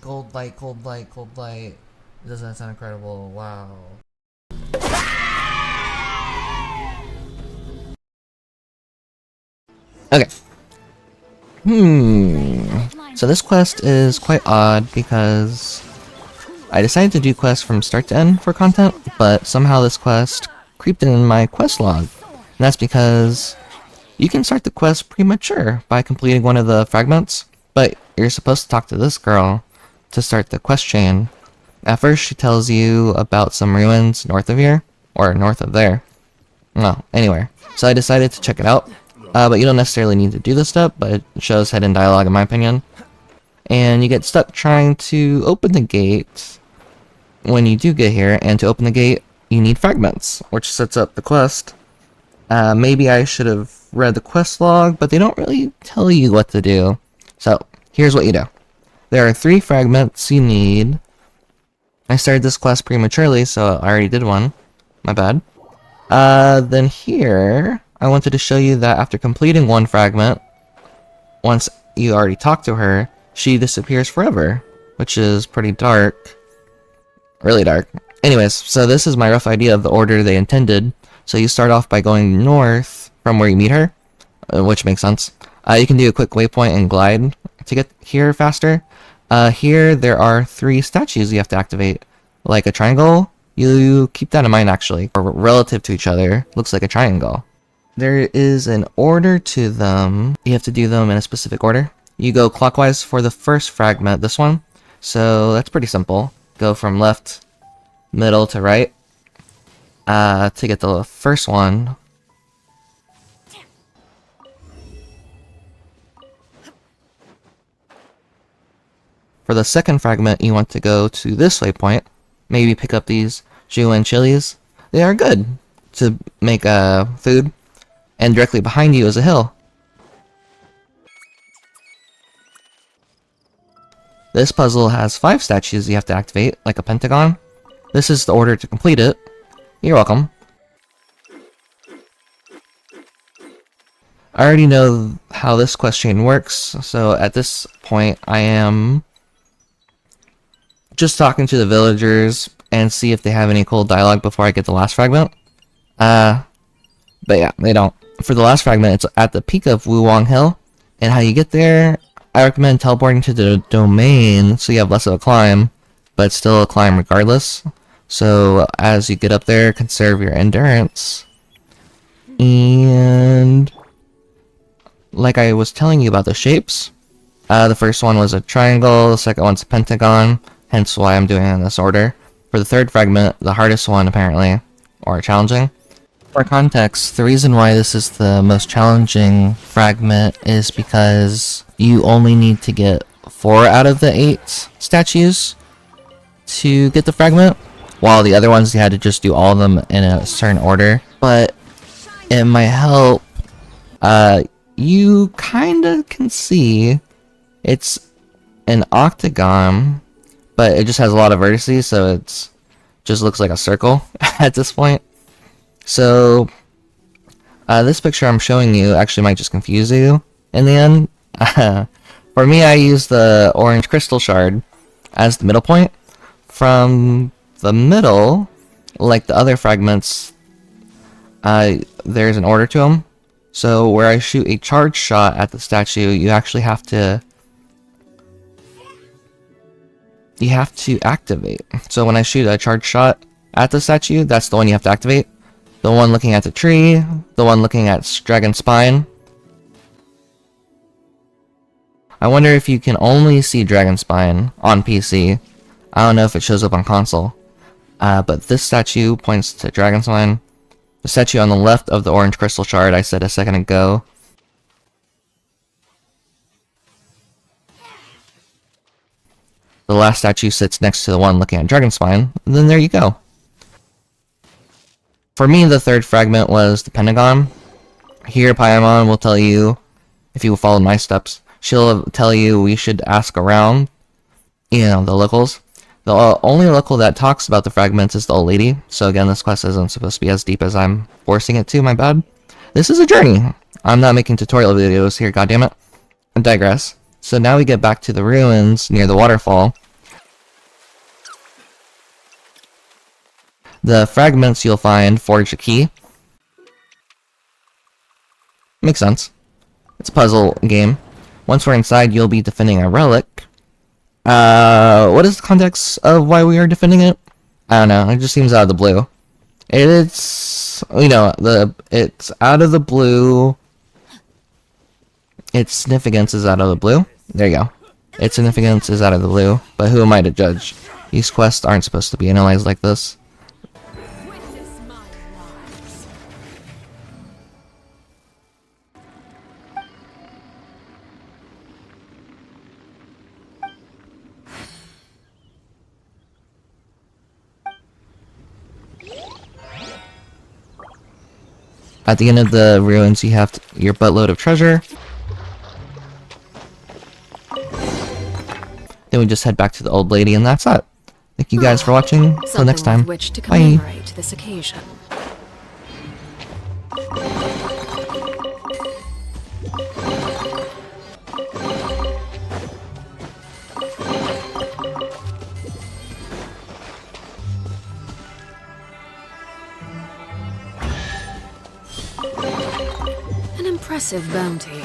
Cold light, cold light, cold light. Doesn't that sound incredible? Wow. Okay. So this quest is quite odd because I decided to do quests from start to end for content, but somehow this quest creeped in my quest log. And that's because you can start the quest premature by completing one of the fragments, but you're supposed to talk to this girl to start the quest chain. At first she tells you about some ruins north of here, or north of there. No, anywhere. So I decided to check it out. But you don't necessarily need to do this step, but it shows hidden dialogue in my opinion. And you get stuck trying to open the gate when you do get here, and to open the gate you need fragments, which sets up the quest. Maybe I should have read the quest log, but they don't really tell you what to do. So, here's what you do. There are 3 fragments you need. I started this quest prematurely, so I already did one. My bad. Then here, I wanted to show you that after completing one fragment, once you already talked to her, she disappears forever, which is pretty dark. Really dark. Anyways, so this is my rough idea of the order they intended. So you start off by going north from where you meet her, which makes sense. You can do a quick waypoint and glide to get here faster. Here there are 3 statues you have to activate, like a triangle. You keep that in mind actually, or relative to each other, looks like a triangle. There is an order to them. You have to do them in a specific order. You go clockwise for the first fragment, this one. So that's pretty simple. Go from left, middle to right. To get the first one. For the second fragment, you want to go to this waypoint. Maybe pick up these Juan chilies. They are good to make food. And directly behind you is a hill. This puzzle has 5 statues you have to activate, like a pentagon. This is the order to complete it. You're welcome. I already know how this quest chain works, so at this point I am just talking to the villagers and see if they have any cool dialogue before I get the last fragment. But yeah, they don't. For the last fragment, it's at the peak of Wuwang Hill, and how you get there, I recommend teleporting to the domain so you have less of a climb, but still a climb regardless. So as you get up there, conserve your endurance. And like I was telling you about the shapes, the first one was a triangle, the second one's a pentagon, hence why I'm doing it in this order. For the third fragment, the hardest one apparently, or challenging. For context, the reason why this is the most challenging fragment is because you only need to get 4 out of the 8 statues to get the fragment, while the other ones you had to just do all of them in a certain order. But it might help. You kinda can see it's an octagon, but it just has a lot of vertices, so it's just looks like a circle at this point. So, this picture I'm showing you actually might just confuse you in the end. For me, I use the orange crystal shard as the middle point. From the middle, like the other fragments, there's an order to them. So where I shoot a charge shot at the statue, you actually have to activate. So when I shoot a charge shot at the statue, that's the one you have to activate. The one looking at the tree, the one looking at Dragon Spine. I wonder if you can only see Dragon Spine on PC. I don't know if it shows up on console. But this statue points to Dragon Spine. The statue on the left of the orange crystal shard I said a second ago. The last statue sits next to the one looking at Dragon Spine. And then there you go. For me, the third fragment was the pentagon. Here, Paimon will tell you, if you follow my steps, she'll tell you we should ask around, the locals. The only local that talks about the fragments is the old lady, so again, this quest isn't supposed to be as deep as I'm forcing it to, my bad. This is a journey. I'm not making tutorial videos here, goddammit. I digress. So now we get back to the ruins near the waterfall. The fragments you'll find forge a key. Makes sense. It's a puzzle game. Once we're inside, you'll be defending a relic. What is the context of why we are defending it? I don't know, it just seems out of the blue. It's, you know, it's out of the blue. Its significance is out of the blue. There you go. Its significance is out of the blue, but who am I to judge? These quests aren't supposed to be analyzed like this. At the end of the ruins, you have your buttload of treasure. Then we just head back to the old lady, and that's it. Thank you guys for watching. Until next time. With which to Bye. commemorate this occasion. An impressive bounty.